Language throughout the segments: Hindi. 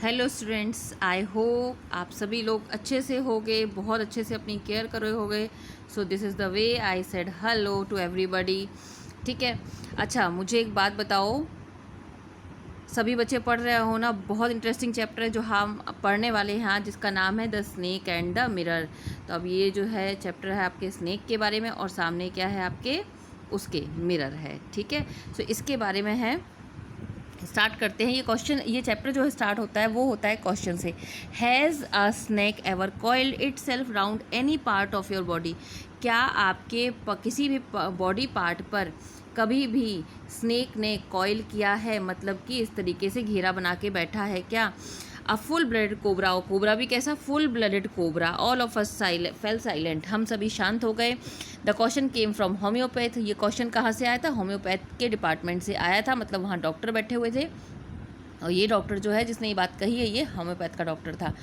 हेलो स्टूडेंट्स, आई होप आप सभी लोग अच्छे से होगे, बहुत अच्छे से अपनी केयर कर रहे होगे। So this is the way I said hello to everybody. ठीक है। अच्छा, मुझे एक बात बताओ, सभी बच्चे पढ़ रहे हो ना? बहुत इंटरेस्टिंग चैप्टर है जो हम पढ़ने वाले हैं आज, जिसका नाम है the snake and the mirror. तो अब ये जो है चैप्टर है आपके स्नेक के बारे में, और सामने क्या है आपके, उसके मिरर है। ठीक है। सो इसके बारे में है, स्टार्ट करते हैं। ये क्वेश्चन, ये चैप्टर जो है स्टार्ट होता है वो होता है क्वेश्चन से। Has a snake ever coiled it self round any part of your body? क्या आपके किसी भी बॉडी पार्ट पर कभी भी स्नेक ने कॉइल किया है, मतलब कि इस तरीके से घेरा बना के बैठा है क्या? अ फुल ब्लडेड कोबरा, और कोबरा भी कैसा? Full blooded cobra. All of us fail silent, हम सभी शांत हो गए। The question came from homeopath, ये क्वेश्चन कहाँ से आया था? होम्योपैथ के डिपार्टमेंट से आया था, मतलब वहाँ डॉक्टर बैठे हुए थे, और ये डॉक्टर जो है जिसने ये बात कही है ये होम्योपैथ का डॉक्टर था।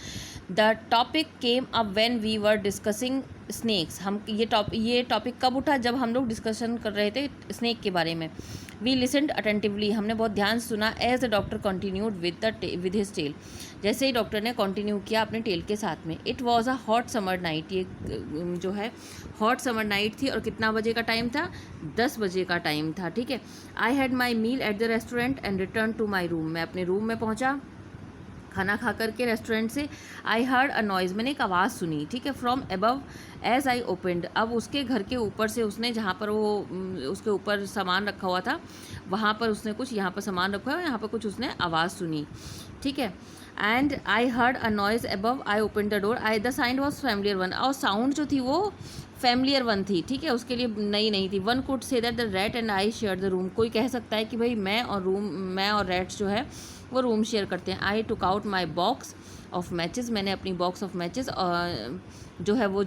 The topic came up when we were discussing snakes, हम ये टॉपिक कब उठा? जब हम लोग डिस्कशन कर रहे थे स्नेक के बारे में। वी लिसनड अटेंटिवली, हमने बहुत ध्यान से सुना। As the doctor continued with his tale, जैसे ही डॉक्टर ने कंटिन्यू किया अपने टेल के साथ में। It was a hot summer night, ये जो है हॉट समर नाइट थी, और कितना बजे का टाइम था? 10 बजे का टाइम था। ठीक है। I had my meal at the restaurant and return to my room, मैं अपने रूम में पहुंचा खाना खा करके रेस्टोरेंट से। आई हर्ड अ नॉइज़, मैंने एक आवाज़ सुनी। ठीक है। From above as I opened, अब उसके घर के ऊपर से उसने, जहाँ पर वो उसके ऊपर सामान रखा हुआ था, वहाँ पर उसने कुछ, यहाँ पर सामान रखा हुआ है, यहाँ पर कुछ उसने आवाज़ सुनी। ठीक है। And I heard a noise above I open the door, I the sound was familiar one, और साउंड जो थी वो फैमिलियर वन थी। ठीक है, उसके लिए नई नहीं थी। One could say that the rat and I share the room, कोई कह सकता है कि भाई मैं और रैट्स जो है वो रूम शेयर करते हैं। I took out my box of matches, मैंने अपनी बॉक्स ऑफ मैचेस जो है वो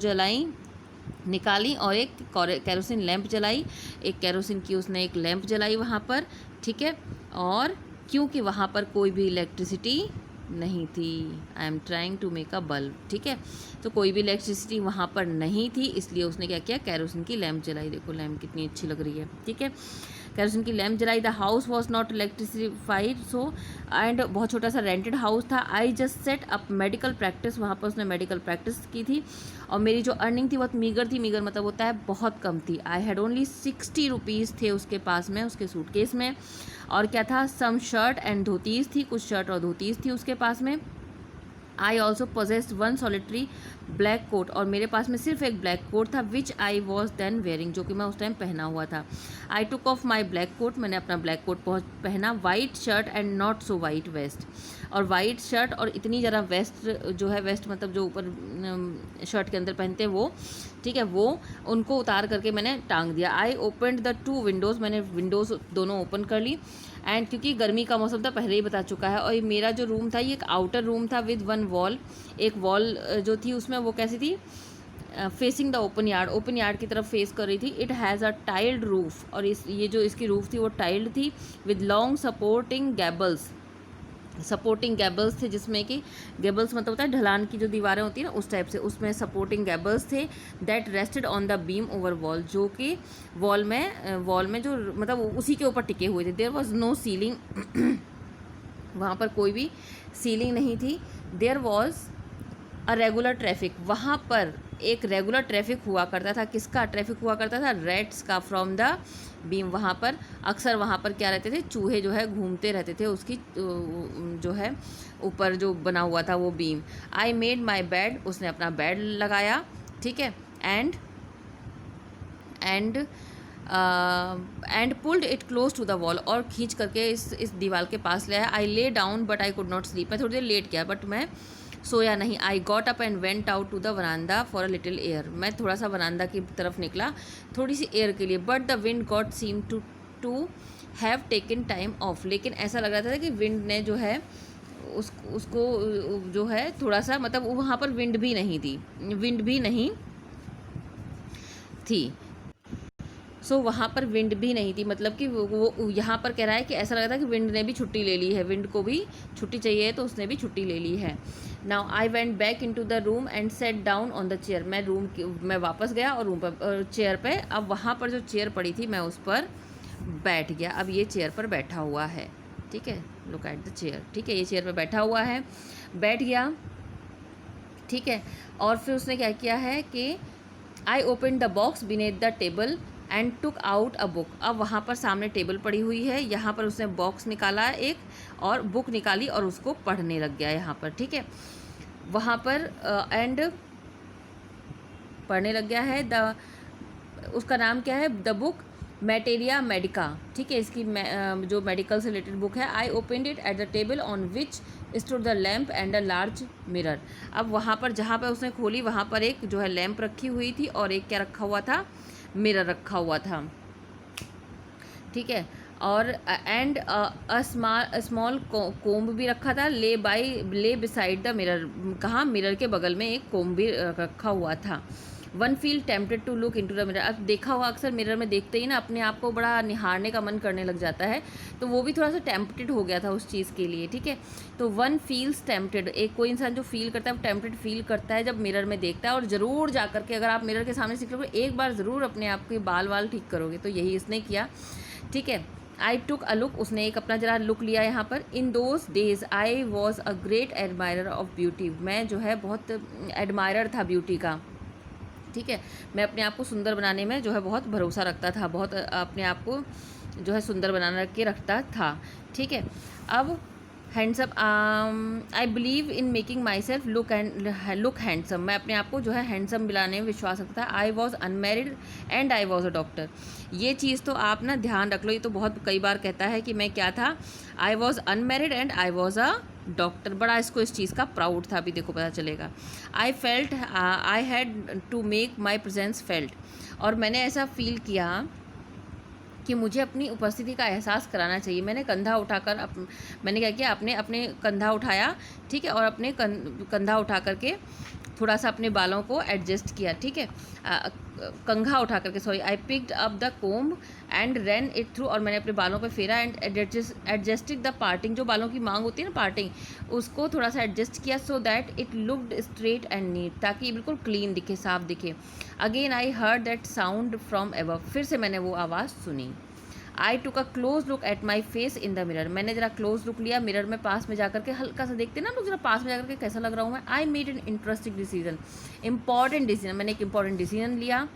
निकाली, और एक कैरोसिन लैंप जलाई। एक कैरोसिन की उसने एक लैंप जलाई वहाँ पर। ठीक है। और क्योंकि वहाँ पर कोई भी इलेक्ट्रिसिटी नहीं थी, I am trying to make a bulb. ठीक है। तो कोई भी इलेक्ट्रिसिटी वहाँ पर नहीं थी, इसलिए उसने क्या किया? कैरोसिन की लैंप जलाई। देखो लैंप कितनी अच्छी लग रही है। ठीक है। कैरोसिन की लैंप जलाई। The house was not electrified, so and बहुत छोटा सा रेंटेड हाउस था। I just set up medical practice, वहाँ पर उसने मेडिकल प्रैक्टिस की थी, और मेरी जो अर्निंग थी बहुत मीगर थी। मीगर मतलब होता है बहुत कम थी। आई हैड ओनली 60 रुपीज़ थे उसके पास में, उसके सूटकेस में। और क्या था? सम शर्ट एंड धोतीज़ थी, कुछ शर्ट और धोतीज़ थी उसके पास में। I also possessed one solitary black coat, और मेरे पास में सिर्फ एक ब्लैक कोट था, which I was then wearing, जो कि मैं उस टाइम पहना हुआ था। I took off my black coat, मैंने अपना ब्लैक कोट पहना। White shirt and not so white vest, और वाइट शर्ट और इतनी ज़रा वेस्ट जो है, वेस्ट मतलब जो ऊपर शर्ट के अंदर पहनते हैं वो, ठीक है, वो उनको उतार करके मैंने टांग दिया। आई ओपनड द 2 विंडोज़, मैंने विंडोज़ दोनों ओपन कर ली। एंड क्योंकि गर्मी का मौसम था, पहले ही बता चुका है, और ये मेरा जो रूम था ये एक आउटर रूम था विद वन वॉल। एक वॉल जो थी उसमें वो कैसी थी? Facing the open yard, open yard की तरफ फेस कर रही थी। It has a tiled roof, और ये जो इसकी रूफ थी वो टाइल्ड थी, विद लॉन्ग सपोर्टिंग गैबल्स थे, जिसमें कि गैबल्स मतलब होता है ढलान की जो दीवारें होती हैं ना, उस टाइप से, उसमें सपोर्टिंग गैबल्स थे। That rested on the beam over wall, जो कि वॉल में जो मतलब उसी के ऊपर टिके हुए थे। देयर वॉज नो सीलिंग, वहाँ पर कोई भी सीलिंग नहीं थी। There was a regular traffic, वहाँ पर एक रेगुलर ट्रैफिक हुआ करता था। किसका ट्रैफिक हुआ करता था? रैट्स का, फ्रॉम द बीम। वहाँ पर अक्सर वहाँ पर क्या रहते थे? चूहे जो है घूमते रहते थे उसकी जो है ऊपर जो बना हुआ था वो beam. I made my bed, उसने अपना बेड लगाया। ठीक है। And pulled it close to the wall, और खींच करके इस दीवार के पास ले आया। I lay down but I could not sleep, मैं थोड़ी देर लेट गया बट मैं सोया नहीं। I got up and went out to the veranda for a little air, मैं थोड़ा सा वरांडा की तरफ निकला थोड़ी सी एयर के लिए। But the wind got seem to have taken time off, लेकिन ऐसा लग रहा था कि विंड ने जो है उसको जो है थोड़ा सा, मतलब वहाँ पर विंड भी नहीं थी। सो वहाँ पर विंड भी नहीं थी, मतलब कि वो यहाँ पर कह रहा है कि ऐसा लग रहा था कि विंड ने भी छुट्टी ले ली है, विंड को भी छुट्टी चाहिए तो उसने भी छुट्टी ले ली है। Now I went back into the room and set down on the chair, मैं वापस गया और रूम पर चेयर पे, अब वहाँ पर जो चेयर पड़ी थी मैं उस पर बैठ गया। अब ये चेयर पर बैठा हुआ है। ठीक है, लुक एट द चेयर। ठीक है, ये चेयर पे बैठा हुआ है, बैठ गया। ठीक है, और फिर उसने क्या किया है कि I open the box beneath the table and took out a book. अब वहाँ पर सामने टेबल पड़ी हुई है, यहाँ पर उसने बॉक्स निकाला एक और बुक निकाली और उसको पढ़ने लग गया यहाँ पर। ठीक है, वहाँ पर एंड पढ़ने लग गया है। उसका नाम क्या है, द बुक मैटेरिया मेडिका। ठीक है, इसकी जो मेडिकल से रिलेटेड बुक है। I opened it at the table on which stood the lamp and a large mirror. अब वहाँ पर जहाँ पर उसने खोली वहाँ पर एक जो है लैम्प रखी हुई थी और एक क्या रखा हुआ था, मिरर रखा हुआ था। ठीक है, और एंड अ स्मॉल कोम्ब भी रखा था, ले बिसाइड द मिरर। कहाँ, मिरर के बगल में एक कोम्ब भी रखा हुआ था। One feel tempted to look into the mirror. अब देखा हुआ अक्सर मिरर में देखते ही ना अपने आप को बड़ा निहारने का मन करने लग जाता है, तो वो भी थोड़ा सा टेम्पटेड हो गया था उस चीज़ के लिए। ठीक है, तो वन फील्स टेम्पटेड, एक कोई इंसान जो फील करता है वो टेम्पटेड फील करता है जब मिरर में देखता है। और ज़रूर जा करके अगर आप मिरर के सामने से निकलोगे एक बार ज़रूर अपने आप के बाल वाल ठीक करोगे, तो यही इसने किया। ठीक है, आई टुक अ लुक, उसने एक अपना जरा लुक लिया यहाँ पर। In those days I was a great admirer of beauty. मैं जो है बहुत एडमायरर था ब्यूटी का। ठीक है, मैं अपने आप को सुंदर बनाने में जो है बहुत भरोसा रखता था, बहुत अपने आप को जो है सुंदर बना के रखता था। ठीक है, अब handsome, I believe in making my self look handsome. मैं अपने आप को जो है हैंडसम बनाने में विश्वास रखता था। I was unmarried and I was a doctor. ये चीज़ तो आप ना ध्यान रख लो, ये तो बहुत कई बार कहता है कि मैं क्या था, I was unmarried and I was a doctor. बड़ा इसको इस चीज़ का प्राउड था, अभी देखो पता चलेगा। I felt I had to make my presence felt. और मैंने ऐसा फील किया कि मुझे अपनी उपस्थिति का एहसास कराना चाहिए। मैंने कंधा उठाकर मैंने क्या किया, अपने कंधा उठाया। ठीक है, और अपने कंधा उठा करके थोड़ा सा अपने बालों को एडजस्ट किया। ठीक है, कंघा उठा करके, sorry, I picked up the comb and ran it through. और मैंने अपने बालों पे फेरा एंड एडजस्टेड द पार्टिंग। जो बालों की मांग होती है ना, पार्टिंग, उसको थोड़ा सा एडजस्ट किया so that it looked straight and neat, ताकि ये बिल्कुल क्लीन दिखे, साफ दिखे। Again I heard that sound from above. फिर से मैंने वो आवाज़ सुनी। I took a close look at my face in the mirror. मैंने जरा क्लोज लुक लिया मिरर में, पास में जाकर के हल्का सा देखते ना लोग, जरा पास में जाकर के कैसा लग रहा हूँ मैं। I made an interesting decision, important decision. मैंने एक इंपॉर्टेंट डिसीजन लिया।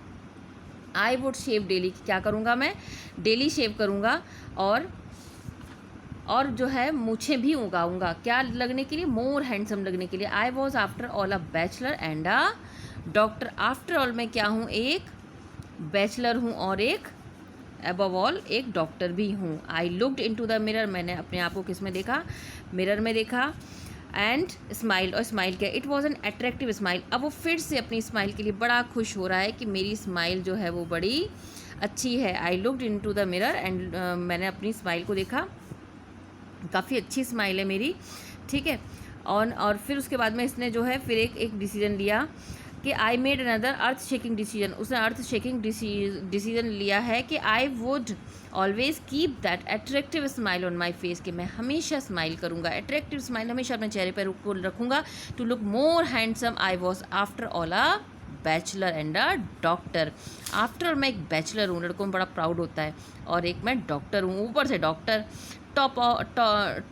I would shave daily. क्या करूँगा मैं, डेली शेव करूँगा। और जो है मूछें भी उगाऊंगा। क्या लगने के लिए, मोर हैंडसम लगने के लिए। आई was after all a bachelor and a doctor. After all मैं क्या हूँ, एक बैचलर हूँ और एक अबव ऑल एक डॉक्टर भी हूँ। I looked in to the mirror. मैंने अपने आप को किस में देखा, मिरर में देखा। एंड स्माइल, और स्माइल किया। It was an attractive smile. अब वो फिर से अपनी स्माइल के लिए बड़ा खुश हो रहा है कि मेरी स्माइल जो है वो बड़ी अच्छी है। I looked in to the mirror and मैंने अपनी स्माइल को देखा, काफ़ी अच्छी स्माइल है मेरी। ठीक है, और फिर उसके बाद में इसने जो है फिर एक डिसीजन लिया कि I made another earth shaking decision. उसने अर्थ शेकिंग डिसीजन लिया है कि I would always keep that attractive smile on my face. कि मैं हमेशा स्माइल करूँगा, अट्रैक्टिव स्माइल हमेशा अपने चेहरे पर रखूँगा। To look more handsome I was after all a bachelor and a doctor. After all मैं एक बैचलर हूँ, लड़कों में बड़ा प्राउड होता है, और एक मैं डॉक्टर हूँ, ऊपर से doctor,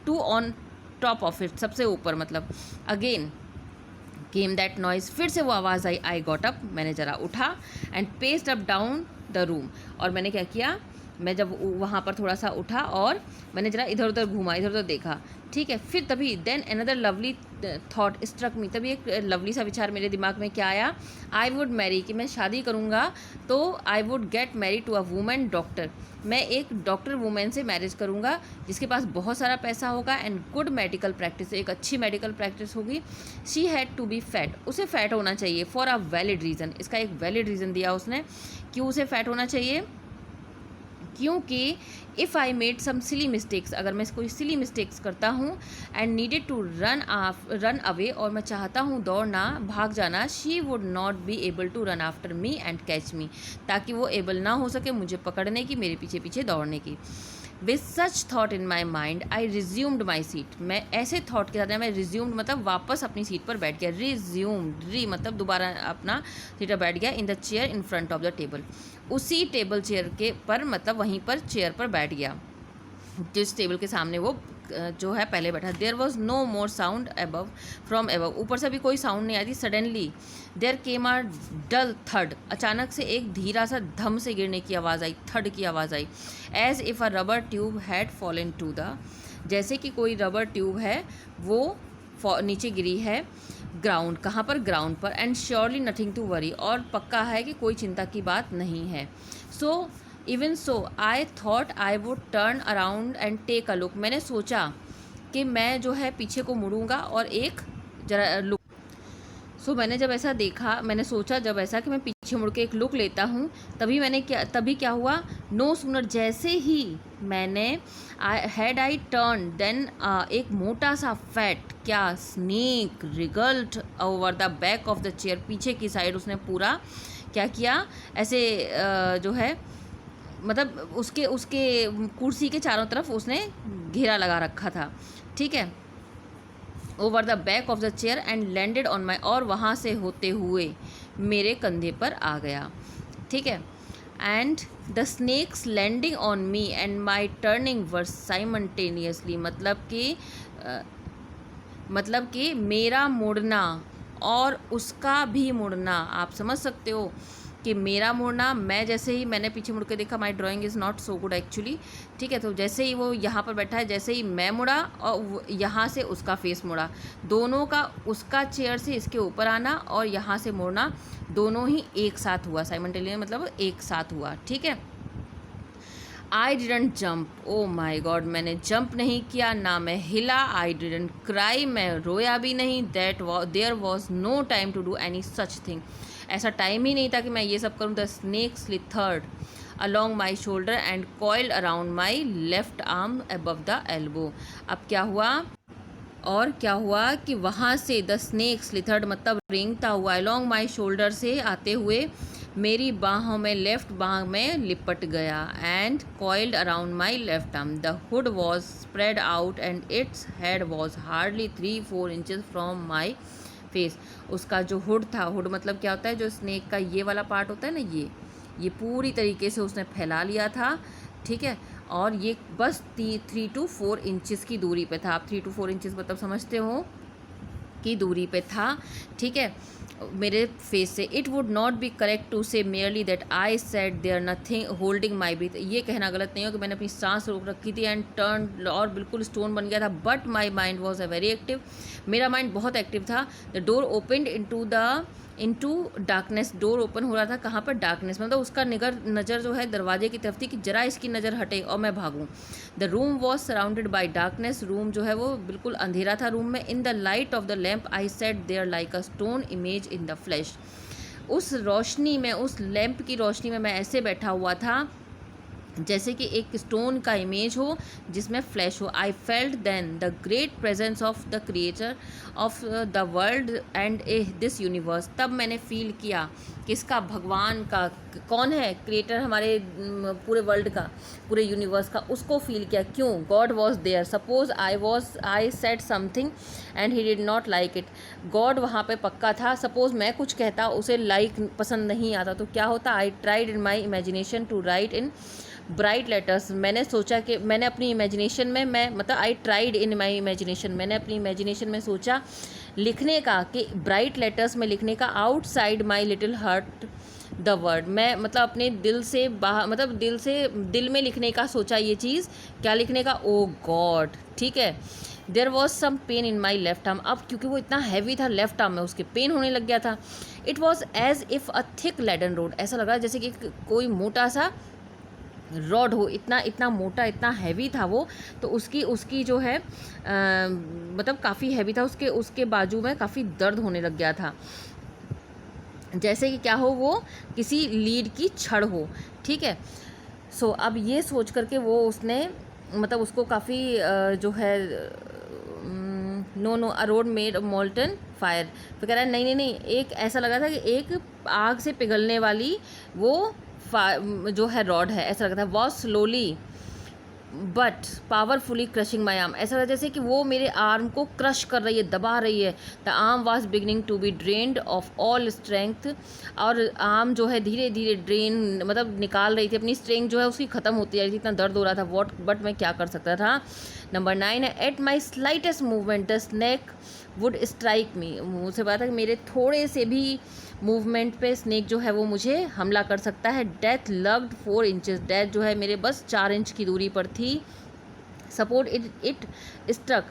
too on top of it, सबसे ऊपर मतलब। Again came that noise. फिर से वो आवाज़ आई। आई गॉट अप। मैंने ज़रा उठा and paced up down the room. और मैंने क्या किया, मैं जब वहाँ पर थोड़ा सा उठा और मैंने ज़रा इधर उधर घूमा, इधर उधर देखा। ठीक है, फिर तभी then another lovely thought struck me. तभी एक लवली सा विचार मेरे दिमाग में क्या आया, आई वुड मैरी। कि मैं शादी करूँगा तो I would get marry to a woman doctor. मैं एक डॉक्टर वुमेन से मैरिज करूँगा जिसके पास बहुत सारा पैसा होगा एंड गुड मेडिकल प्रैक्टिस, एक अच्छी मेडिकल प्रैक्टिस होगी। She had to be fat. उसे फैट होना चाहिए फॉर अ वैलिड रीज़न। इसका एक वैलिड रीज़न दिया उसने, क्यों उसे फैट होना चाहिए। क्योंकि if I made some silly mistakes, अगर मैं कोई सिली मिस्टेक्स करता हूँ and needed to run away, और मैं चाहता हूँ दौड़ना, भाग जाना, she would not be able to run after me and catch me, ताकि वो एबल ना हो सके मुझे पकड़ने की, मेरे पीछे पीछे दौड़ने की। With such that in my mind I resumed my seat. मैं ऐसे थाट के साथ, मैं रिज्यूम्ड मतलब वापस अपनी सीट पर बैठ गया। रिज्यूम्ड, री मतलब दोबारा अपना सीट पर बैठ गया। In the chair in front of the table, उसी टेबल चेयर के पर मतलब वहीं पर चेयर पर बैठ गया जिस टेबल के सामने वो जो है पहले बैठा। There was no more sound above from above, ऊपर से भी कोई साउंड नहीं आई थी। Suddenly there came a dull थर्ड, अचानक से एक धीरा सा धम से गिरने की आवाज़ आई, थर्ड की आवाज़ आई। As if a rubber tube had fallen to the, जैसे कि कोई रबर ट्यूब है वो नीचे गिरी है ग्राउंड, कहाँ पर, ग्राउंड पर। And surely nothing to worry, और पक्का है कि कोई चिंता की बात नहीं है। So even so I thought I would turn around and take a look, मैंने सोचा कि मैं जो है पीछे को मुड़ूंगा और एक जरा लुक। सो मैंने जब ऐसा देखा, मैंने सोचा जब ऐसा कि मैं पीछे मुड़ के एक लुक लेता हूँ, तभी क्या हुआ, नो सूनर, जैसे ही मैंने आई टर्न देन एक मोटा सा फैट क्या snake रिगल्ड over the back of the chair, पीछे की साइड उसने पूरा क्या किया, ऐसे जो है मतलब उसके कुर्सी के चारों तरफ उसने घेरा लगा रखा था, ठीक है, over the back of the chair and landed on my, और वहाँ से होते हुए मेरे कंधे पर आ गया, ठीक है। And the snakes landing on me and my turning were simultaneously, मतलब कि मेरा मुड़ना और उसका भी मुड़ना, आप समझ सकते हो कि मेरा मुड़ना, मैं जैसे ही मैंने पीछे मुड़ के देखा, माई drawing is not so good actually, ठीक है, तो जैसे ही वो यहाँ पर बैठा है, जैसे ही मैं मुड़ा और यहाँ से उसका फेस मुड़ा, दोनों का, उसका चेयर से इसके ऊपर आना और यहाँ से मुड़ना, दोनों ही एक साथ हुआ, साइमल्टेनियस मतलब एक साथ हुआ, ठीक है। I didn't jump, oh my God, मैंने जंप नहीं किया, ना मैं हिला। आई डिडंट क्राई, मैं रोया भी नहीं। There was no time to do any such thing, ऐसा टाइम ही नहीं था कि मैं ये सब करूँ। The snake slithered along my shoulder and coiled around my left arm above the elbow. अब क्या हुआ कि वहाँ से द स्नेक स्लिथर्ड मतलब रेंगता हुआ अलॉन्ग माई शोल्डर से आते हुए मेरी बाहों में, लेफ्ट बाह में लिपट गया। And coiled around my left arm, the hood was spread out and its head was hardly 3-4 inches from my face. उसका जो हुड था, हुड मतलब क्या होता है, जो स्नेक का ये वाला पार्ट होता है ना, ये पूरी तरीके से उसने फैला लिया था, ठीक है, और ये बस 3 to 4 इंचेस की दूरी पे था। आप 3 to 4 इंचेस मतलब समझते हो की दूरी पे था, ठीक है, मेरे फेस से। It would not be correct to say merely that I said there nothing holding my breath, ये कहना गलत नहीं हो कि मैंने अपनी सांस रोक रखी थी एंड टर्न और बिल्कुल स्टोन बन गया था। But my mind was a very active, मेरा माइंड बहुत एक्टिव था। The door opened into darkness, door open हो रहा था कहाँ पर, डार्कनेस, मतलब उसका नज़र जो है दरवाजे की तरफ थी कि जरा इसकी नज़र हटे और मैं भागूं। The room was surrounded by darkness, room जो है वो बिल्कुल अंधेरा था रूम में। In the light of the lamp I sat there like a stone image in the flesh, उस रोशनी में, उस लैम्प की रोशनी में मैं ऐसे बैठा हुआ था जैसे कि एक स्टोन का इमेज हो जिसमें फ्लैश हो। I felt then the great presence of the creator of the world and this universe, तब मैंने फील किया किसका, भगवान का, कौन है क्रिएटर हमारे पूरे वर्ल्ड का, पूरे यूनिवर्स का, उसको फील किया। क्यों, God was there. Suppose I said something and he did not like it, God वहाँ पे पक्का था। सपोज मैं कुछ कहता, उसे पसंद नहीं आता तो क्या होता। I tried in my imagination to write in bright letters, मैंने सोचा कि मैंने अपनी इमेजिनेशन में आई ट्राइड इन माई इमेजिनेशन, मैंने अपनी इमेजिनेशन में सोचा लिखने का, कि ब्राइट लेटर्स में लिखने का, outside my little heart the word, मैं अपने दिल से बाहर, दिल में लिखने का सोचा ये चीज़, क्या लिखने का, ओ गॉड, ठीक है। There was some pain in my left arm, अब क्योंकि वो इतना हैवी था लेफ्ट आर्म में, उसके पेन होने लग गया था। It was as if a thick laden rod, ऐसा लग रहा है जैसे कि कोई मोटा सा रॉड हो, इतना मोटा, इतना हैवी था वो, तो उसकी जो है काफ़ी हैवी था, उसके बाजू में काफ़ी दर्द होने लग गया था, जैसे कि क्या हो, वो किसी लीड की छड़ हो, ठीक है। सो अब ये सोच करके वो उसने उसको काफ़ी जो है नो अ रोड मेड मोल्टन फायर, तो कह रहा है नहीं, एक ऐसा लगा था कि एक आग से पिघलने वाली वो जो है रॉड है, ऐसा लगता है। Was slowly but powerfully crushing my arm, ऐसा लगा जैसे कि वो मेरे आर्म को क्रश कर रही है, दबा रही है। The arm was beginning to be drained of all strength, और आर्म जो है धीरे धीरे ड्रेन निकाल रही थी अपनी स्ट्रेंथ, जो है उसकी ख़त्म होती जा रही थी, इतना दर्द हो रहा था। बट मैं क्या कर सकता था। नंबर 9 है at my slightest movement the snake would strike मी, मुझसे बात है कि मेरे थोड़े से भी मूवमेंट पे स्नेक जो है वो मुझे हमला कर सकता है। डेथ लग्ड 4 इंचेस, डेथ जो है मेरे बस 4 इंच की दूरी पर थी। Support it struck,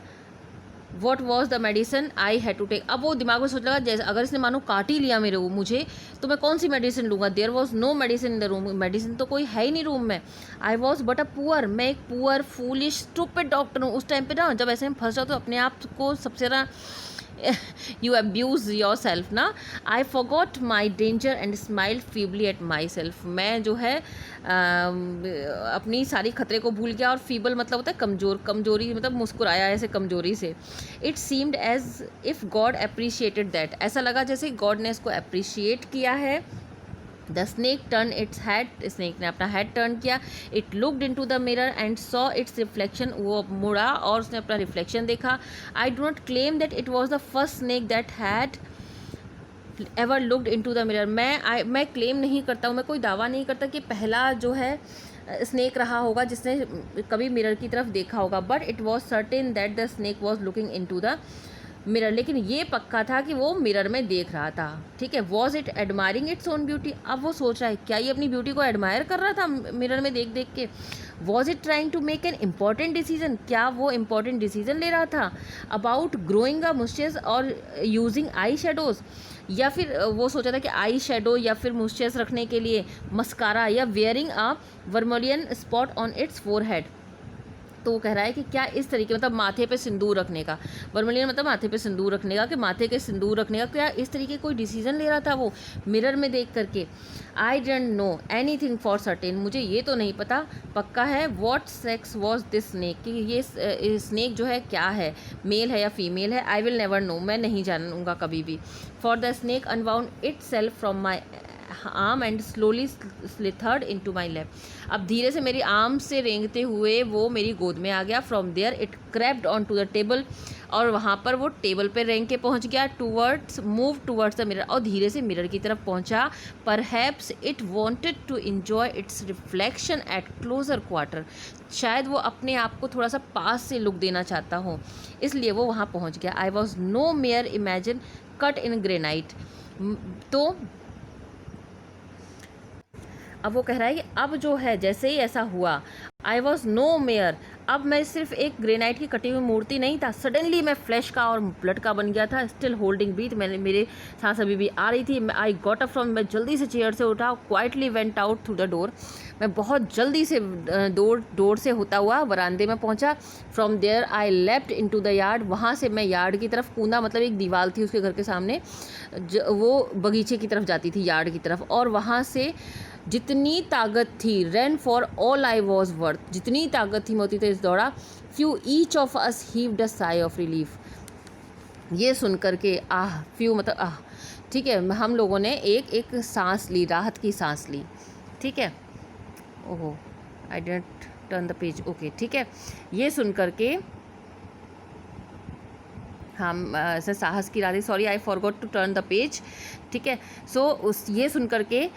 what was the medicine I had to take, अब वो दिमाग में सोच लगा जैसे अगर इसने मानो काट ही लिया मेरे मुझे तो मैं कौन सी मेडिसिन लूँगा। There was no medicine in the room, medicine तो कोई है ही नहीं रूम में। I was but a poor, मैं एक पुअर फूलिश स्टूपिड डॉक्टर हूँ। उस टाइम पे ना जब ऐसे में फंस जाओ तो अपने आप को सबसे ज़्यादा यू अब्यूज़ योर सेल्फ ना। I forgot my danger and smiled feebly at my self, मैं जो है अपनी सारी खतरे को भूल गया। और फीबल मतलब होता है कमज़ोर, कमजोरी मतलब मुस्कुराया ऐसे कमजोरी से। It seemed as if God appreciated that, ऐसा लगा जैसे गॉड ने इसको अप्रिशिएट किया है। The snake turn its head, snake ने अपना हेड टर्न किया। It looked in to the mirror and saw its reflection, वो मुड़ा और उसने अपना रिफ्लेक्शन देखा। I do not claim that it was the first snake that had ever looked in to the mirror, मैं क्लेम नहीं करता हूँ, मैं कोई दावा नहीं करता कि पहला जो है स्नेक रहा होगा जिसने कभी मिरर की तरफ देखा होगा। But it was certain that the snake was looking in to the mirror, लेकिन ये पक्का था कि वो मिरर में देख रहा था। ठीक है, was it admiring its own beauty, अब वो सोच रहा है क्या ये अपनी ब्यूटी को एडमायर कर रहा था मिरर में देख देख के। Was it trying to make an important decision, क्या वो इम्पॉर्टेंट डिसीजन ले रहा था अबाउट ग्रोइंग अ मुस्चेस और यूजिंग आई शेडोज़, या फिर वो सोचा था कि आई शेडो या फिर मुस्चेस रखने के लिए मस्कारा, या wearing a vermilion spot on its forehead. तो वो कह रहा है कि क्या इस तरीके मतलब माथे पे सिंदूर रखने का, वर्मोलियन मतलब माथे पे सिंदूर रखने का, कि माथे के सिंदूर रखने का क्या इस तरीके कोई डिसीजन ले रहा था वो मिरर में देख करके। I don't know anything for certain, मुझे ये तो नहीं पता पक्का है। What sex was this snake, कि ये स्नेक जो है क्या है, मेल है या फीमेल है। आई विल नेवर नो, मैं नहीं जानूंगा कभी भी। For the snake unbound itself from my arm and slowly slithered into my lap, अब धीरे से मेरी आर्म से रेंगते हुए वो मेरी गोद में आ गया। From there it crawled onto the table, और वहाँ पर वो टेबल पे रेंग के पहुँच गया। मूव टूवर्ड्स द मिरर, और धीरे से मिरर की तरफ पहुँचा। Perhaps it wanted to enjoy its reflection at closer quarter, शायद वो अपने आप को थोड़ा सा पास से लुक देना चाहता हो, इसलिए वो वहाँ पहुँच गया। I was no mere imagine cut in granite, तो अब वो कह रहा है कि अब जो है जैसे ही ऐसा हुआ, आई वॉज नो मेयर, अब मैं सिर्फ एक ग्रेनाइट की कटी हुई मूर्ति नहीं था, सडनली मैं फ्लैश का और ब्लड का बन गया था। स्टिल होल्डिंग ब्रीथ, मैंने मेरे सांस अभी भी आ रही थी। आई गॉट अप फ्रॉम, मैं जल्दी से चेयर से उठा। Quietly went out through the door, मैं बहुत जल्दी से डोर से होता हुआ वरांदे में पहुंचा। From there I left into the yard, वहाँ से मैं यार्ड की तरफ कूदा, मतलब एक दीवार थी उसके घर के सामने, वो बगीचे की तरफ जाती थी, यार्ड की तरफ, और वहाँ से जितनी ताकत थी, run for all I was worth, जितनी ताकत थी मैं उतनी तेज दौड़ा। Phew each of us heaved a sigh of relief, ये सुन करके आह, फ्यू मतलब आह, ठीक है, हम लोगों ने एक एक सांस ली, राहत की सांस ली। ठीक है, ओहो I didn't turn the page, okay ठीक है। ये सुन करके हम ऐसे साहस की राधे, sorry I forgot to turn the page. ठीक है, सो उस ये सुन करके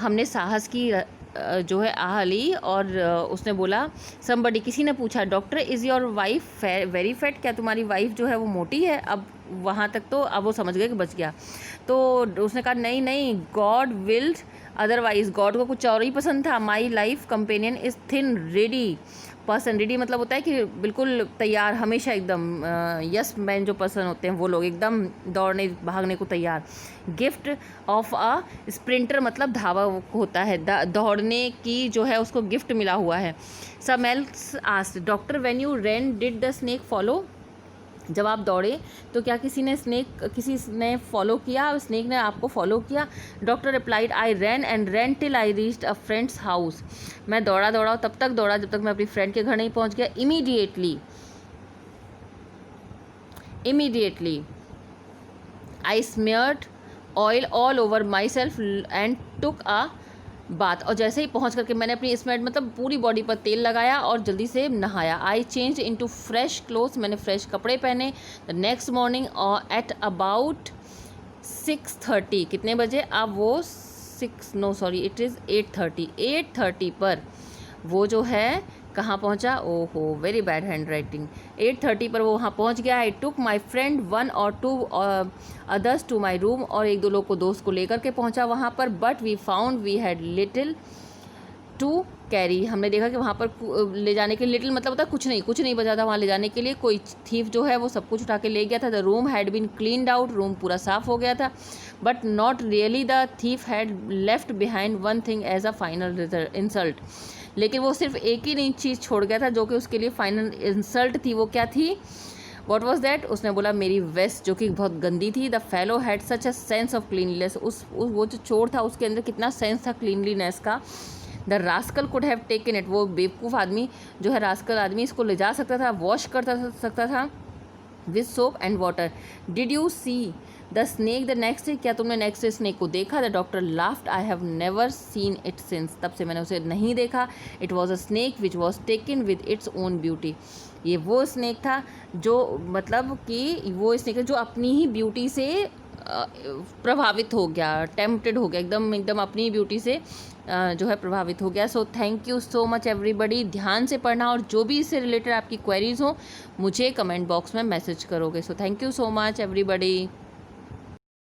हमने साहस की जो है आह ली, और उसने बोला समबडी, किसी ने पूछा doctor is your wife very fat, क्या तुम्हारी वाइफ जो है वो मोटी है। अब वहाँ तक तो अब वो समझ गए कि बच गया। तो उसने कहा नहीं नहीं, गॉड विल्ड अदरवाइज, गॉड को कुछ और ही पसंद था। My life companion is thin ready person, ready मतलब होता है कि बिल्कुल तैयार, हमेशा एकदम यस मैन जो पर्सन होते हैं वो लोग एकदम दौड़ने भागने को तैयार। गिफ्ट ऑफ अ स्प्रिंटर मतलब धावक होता है, दौड़ने की जो है उसको गिफ्ट मिला हुआ है। Some else asked doctor when you run did the snake follow, जब आप दौड़े तो क्या किसी ने फॉलो किया, स्नेक ने आपको फॉलो किया। Doctor replied I ran and ran till I reached a friend's house, मैं दौड़ा तब तक दौड़ा जब तक मैं अपनी फ्रेंड के घर नहीं पहुंच गया। Immediately I smeared oil all over myself and took a bath, और जैसे ही पहुंच करके मैंने अपनी स्मेट मतलब पूरी बॉडी पर तेल लगाया और जल्दी से नहाया। I change into fresh clothes, मैंने फ्रेश कपड़े पहने। The next morning at about 6:30, कितने बजे, अब वो 8:30 पर वो जो है कहाँ पहुँचा, ओहो वेरी बैड हैंड राइटिंग। 8:30 पर वो वहाँ पहुँच गया। I took my friend 1 or 2 others to my room, और एक दो लोग को, दोस्त को लेकर के पहुँचा वहाँ पर। But we found we had little to carry, हमने देखा कि वहाँ पर ले जाने के लिए, लिटिल मतलब होता है कुछ नहीं बचा था वहाँ ले जाने के लिए। कोई थीफ जो है वो सब कुछ उठा के ले गया था। The room had been cleaned out, room पूरा साफ हो गया था। But not really, the thief had left behind one thing as a final insult, लेकिन वो सिर्फ एक ही नहीं चीज़ छोड़ गया था जो कि उसके लिए फाइनल इंसल्ट थी। वो क्या थी, वॉट वॉज दैट, उसने बोला मेरी वेस्ट जो कि बहुत गंदी थी। The fellow had such a sense of cleanliness, वो जो चोर था उसके अंदर कितना सेंस था क्लीनलीनेस का। The rascal could have taken it, वो बेवकूफ़ आदमी जो है, रास्कल आदमी इसको ले जा सकता था, वॉश कर सकता था with soap and water. Did you see the snake the next day, क्या तुमने नेक्स्ट डे स्नेक को देखा। The doctor laughed, I have never seen it since, तब से मैंने उसे नहीं देखा। It was a snake which was taken with its own beauty, ये वो स्नेक था जो, मतलब कि वो स्नेक जो अपनी ही ब्यूटी से प्रभावित हो गया, टेम्प्टेड हो गया, एकदम अपनी ब्यूटी से जो है प्रभावित हो गया। So thank you so much everybody, ध्यान से पढ़ना, और जो भी इससे रिलेटेड आपकी क्वेरीज हो मुझे कमेंट बॉक्स में मैसेज करोगे। So thank you so much everybody.